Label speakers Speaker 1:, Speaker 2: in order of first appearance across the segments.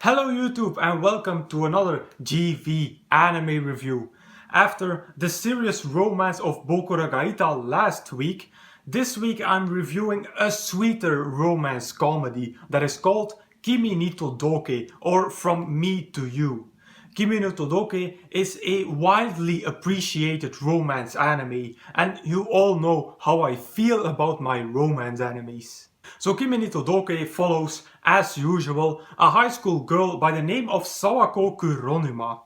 Speaker 1: Hello YouTube and welcome to another GV anime review. After the serious romance of Boku no Gaita last week, this week I'm reviewing a sweeter romance comedy that is called Kimi ni Todoke, or From Me to You. Kimi no Todoke is a widely appreciated romance anime, and you all know how I feel about my romance animes. So Kimi ni Todoke follows, as usual, a high school girl by the name of Sawako Kuronuma.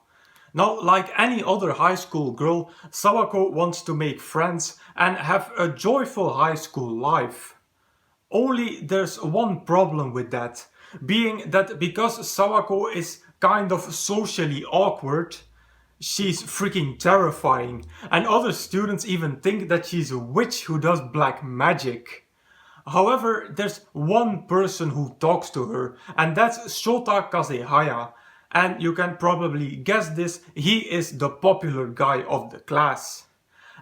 Speaker 1: Now, like any other high school girl, Sawako wants to make friends and have a joyful high school life. Only there's one problem with that, being that because Sawako is kind of socially awkward, she's freaking terrifying, and other students even think that she's a witch who does black magic. However, there's one person who talks to her, and that's Shota Kazehaya. And you can probably guess this, he is the popular guy of the class.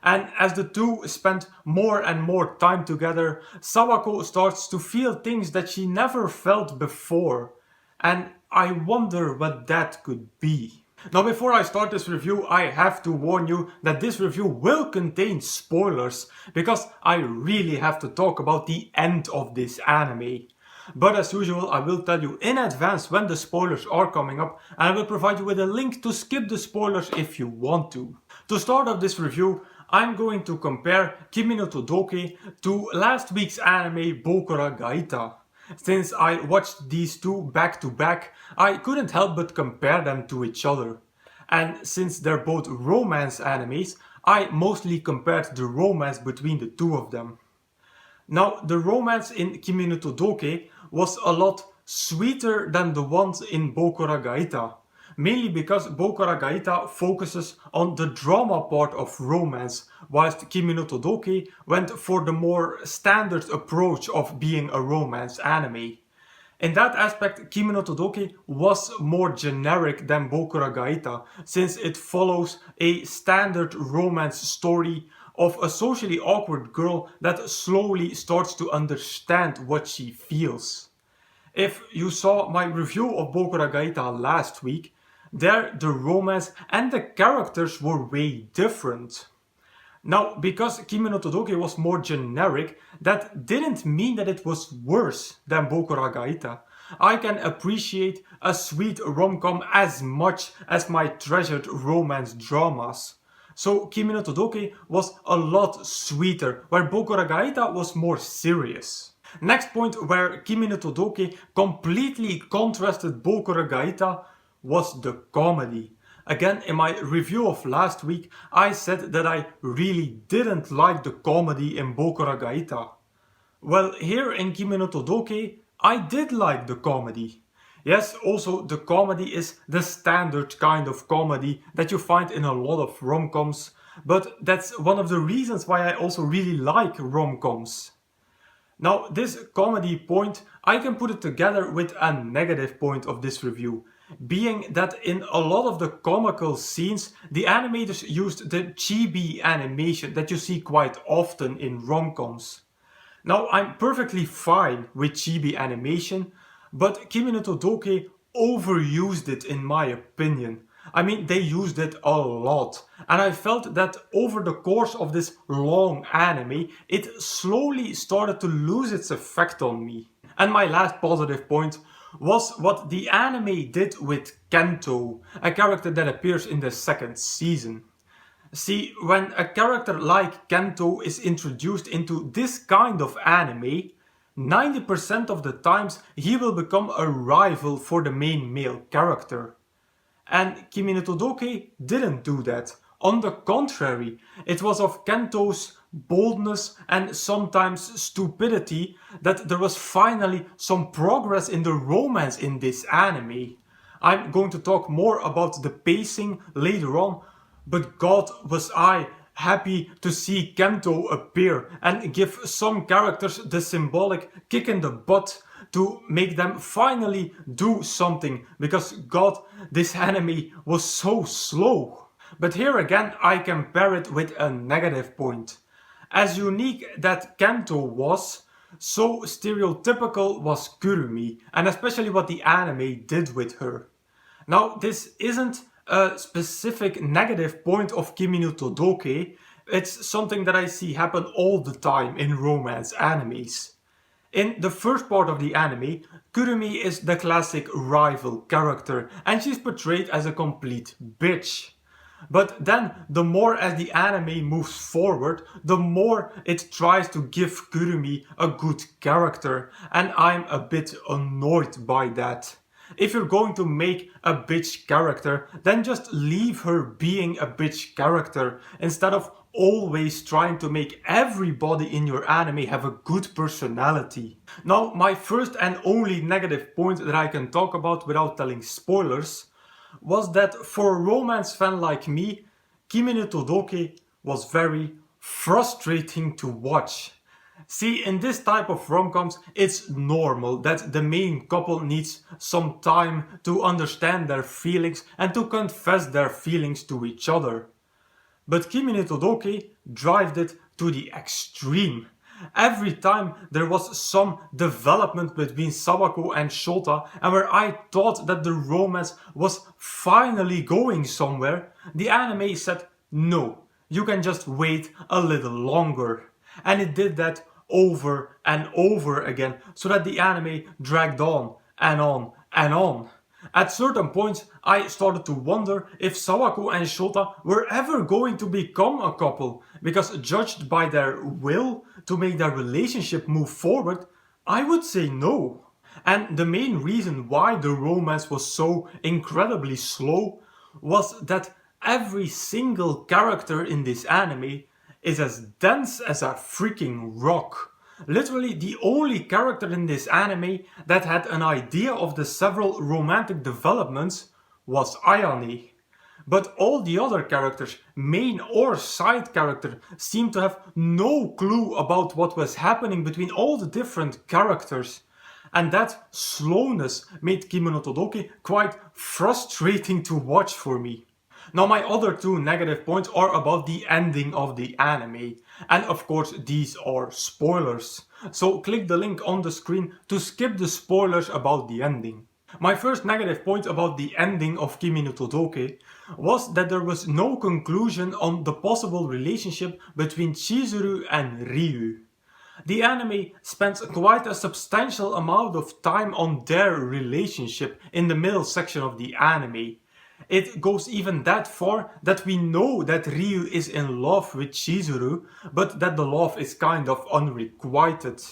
Speaker 1: And as the two spend more and more time together, Sawako starts to feel things that she never felt before. And I wonder what that could be. Now, before I start this review, I have to warn you that this review will contain spoilers, because I really have to talk about the end of this anime. But as usual, I will tell you in advance when the spoilers are coming up, and I will provide you with a link to skip the spoilers if you want to. To start off this review, I'm going to compare Kimi no Todoke to last week's anime Boku no Gaita. Since I watched these two back to back, I couldn't help but compare them to each other. And since they're both romance animes, I mostly compared the romance between the two of them. Now, the romance in Kimi no Todoke was a lot sweeter than the ones in Boku no Gaita. Mainly because Boku no Gaita focuses on the drama part of romance, whilst Kimi no Todoke went for the more standard approach of being a romance anime. In that aspect, Kimi no Todoke was more generic than Boku no Gaita, since it follows a standard romance story of a socially awkward girl that slowly starts to understand what she feels. If you saw my review of Boku no Gaita last week, there the romance and the characters were way different. Now, because Kimi no Todoke was more generic, that didn't mean that it was worse than Boku no Gaita. I can appreciate a sweet rom-com as much as my treasured romance dramas. So Kimi no Todoke was a lot sweeter, where Boku no Gaita was more serious. Next point where Kimi no Todoke completely contrasted Boku no Gaita was the comedy. Again, in my review of last week, I said that I really didn't like the comedy in Boku no Gaita. Well, here in Kimi no Todoke, I did like the comedy. Yes, also the comedy is the standard kind of comedy that you find in a lot of rom-coms, but that's one of the reasons why I also really like rom-coms. Now, this comedy point, I can put it together with a negative point of this review, being that in a lot of the comical scenes, the animators used the chibi animation that you see quite often in rom-coms. Now, I'm perfectly fine with chibi animation, but Kimi no Todoke overused it in my opinion. I mean, they used it a lot, and I felt that over the course of this long anime, it slowly started to lose its effect on me. And my last positive point was what the anime did with Canto, a character that appears in the second season. See, when a character like Canto is introduced into this kind of anime, 90% of the times he will become a rival for the main male character. And Kimi no Todoke didn't do that. On the contrary, it was of Kanto's boldness and sometimes stupidity that there was finally some progress in the romance in this anime. I'm going to talk more about the pacing later on, but God was I happy to see Canto appear and give some characters the symbolic kick in the butt to make them finally do something, because God, this anime was so slow. But here again I compare it with a negative point. As unique that Canto was, So stereotypical was Kurumi, and especially what the anime did with her. Now, this isn't a specific negative point of Kimi no Todoke, it's something that I see happen all the time in romance animes. In the first part of the anime, Kurumi is the classic rival character and she's portrayed as a complete bitch. But then, the more as the anime moves forward, the more it tries to give Kurumi a good character, and I'm a bit annoyed by that. If you're going to make a bitch character, then just leave her being a bitch character instead of always trying to make everybody in your anime have a good personality. Now, my first and only negative point that I can talk about without telling spoilers was that for a romance fan like me, Kimi no Todoke was very frustrating to watch. See, in this type of rom-coms, it's normal that the main couple needs some time to understand their feelings and to confess their feelings to each other. But Kimi no Todoke drove it to the extreme. Every time there was some development between Sawako and Shota, and where I thought that the romance was finally going somewhere, the anime said, no, you can just wait a little longer. And it did that over and over again, so that the anime dragged on and on and on. At certain points, I started to wonder if Sawako and Shota were ever going to become a couple, because judged by their will to make their relationship move forward, I would say no. And the main reason why the romance was so incredibly slow was that every single character in this anime is as dense as a freaking rock. Literally, the only character in this anime that had an idea of the several romantic developments was Ayane. But all the other characters, main or side character, seemed to have no clue about what was happening between all the different characters. And that slowness made Kimi no Todoke quite frustrating to watch for me. Now, my other two negative points are about the ending of the anime. And of course, these are spoilers. So click the link on the screen to skip the spoilers about the ending. My first negative point about the ending of Kimi no Todoke was that there was no conclusion on the possible relationship between Chizuru and Ryu. The anime spends quite a substantial amount of time on their relationship in the middle section of the anime. It goes even that far that we know that Ryu is in love with Chizuru, but that the love is kind of unrequited.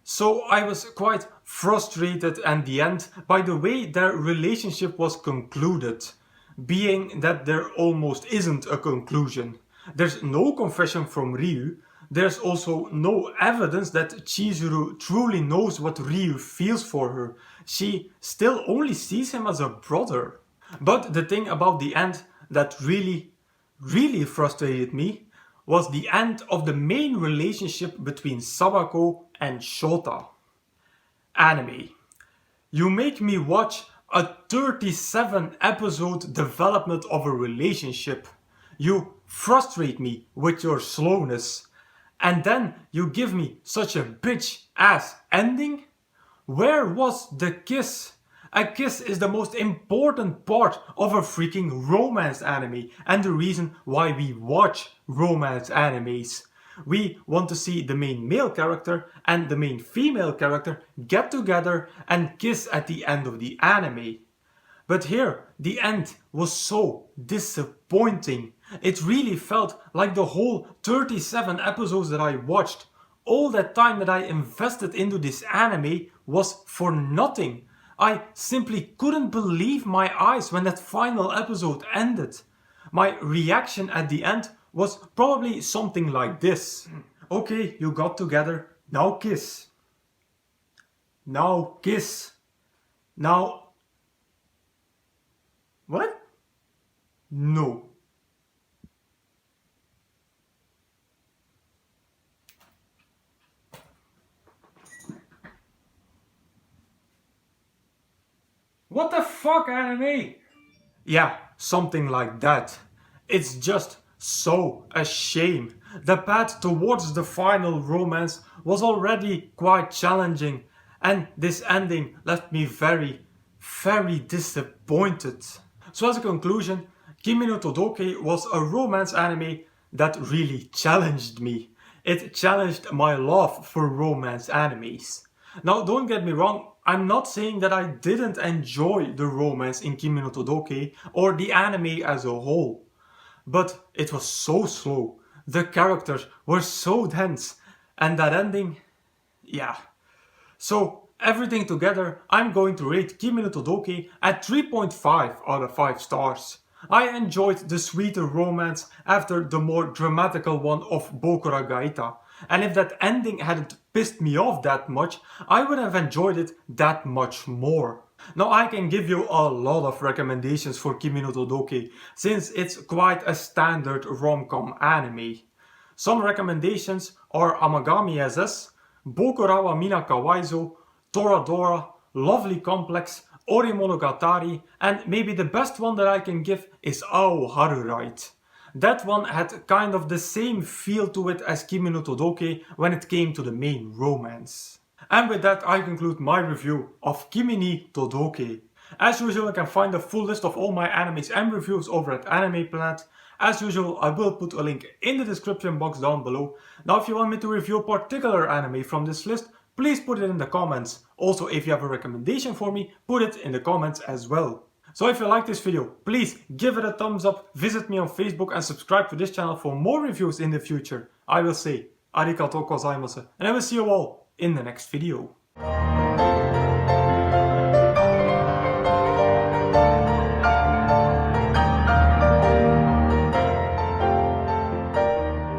Speaker 1: So I was quite frustrated at the end by the way their relationship was concluded, being that there almost isn't a conclusion. There's no confession from Ryu, there's also no evidence that Chizuru truly knows what Ryu feels for her. She still only sees him as a brother. But the thing about the end that really frustrated me was the end of the main relationship between Sawako and Shota. Anime. You make me watch a 37 episode development of a relationship. You frustrate me with your slowness. And then you give me such a bitch ass ending? Where was the kiss? A kiss is the most important part of a freaking romance anime and the reason why we watch romance animes. We want to see the main male character and the main female character get together and kiss at the end of the anime. But here, the end was so disappointing. It really felt like the whole 37 episodes that I watched, all that time that I invested into this anime was for nothing. I simply couldn't believe my eyes when that final episode ended. My reaction at the end was probably something like this. Okay, you got together, now kiss. Now kiss. Now... What? No. What the fuck, anime? Yeah, something like that. It's just So a shame. The path towards the final romance was already quite challenging, and this ending left me very, very disappointed. So as a conclusion, Kimi no Todoke was a romance anime that really challenged me. It challenged my love for romance animes. Now don't get me wrong, I'm not saying that I didn't enjoy the romance in Kimi no Todoke or the anime as a whole. But it was so slow, the characters were so dense, and that ending, yeah. So everything together, I'm going to rate Kimi no Todoke at 3.5 out of 5 stars. I enjoyed the sweeter romance after the more dramatical one of Bokura Gaita, and if that ending hadn't pissed me off that much, I would have enjoyed it that much more. Now I can give you a lot of recommendations for Kimi no Todoke, since it's quite a standard rom-com anime. Some recommendations are Amagami SS, Bokurawa Mina Kawaizo, Toradora, Lovely Complex, Ori Monogatari, and maybe the best one that I can give is Ao Harurite. That one had kind of the same feel to it as Kimi no Todoke when it came to the main romance. And with that I conclude my review of Kimi ni Todoke. As usual, you can find a full list of all my animes and reviews over at Anime Planet. As usual, I will put a link in the description box down below. Now if you want me to review a particular anime from this list, please put it in the comments. Also, if you have a recommendation for me, put it in the comments as well. So if you like this video, please give it a thumbs up, visit me on Facebook and subscribe to this channel for more reviews in the future. I will say arigatou gozaimasu, and I will see you all in the next video.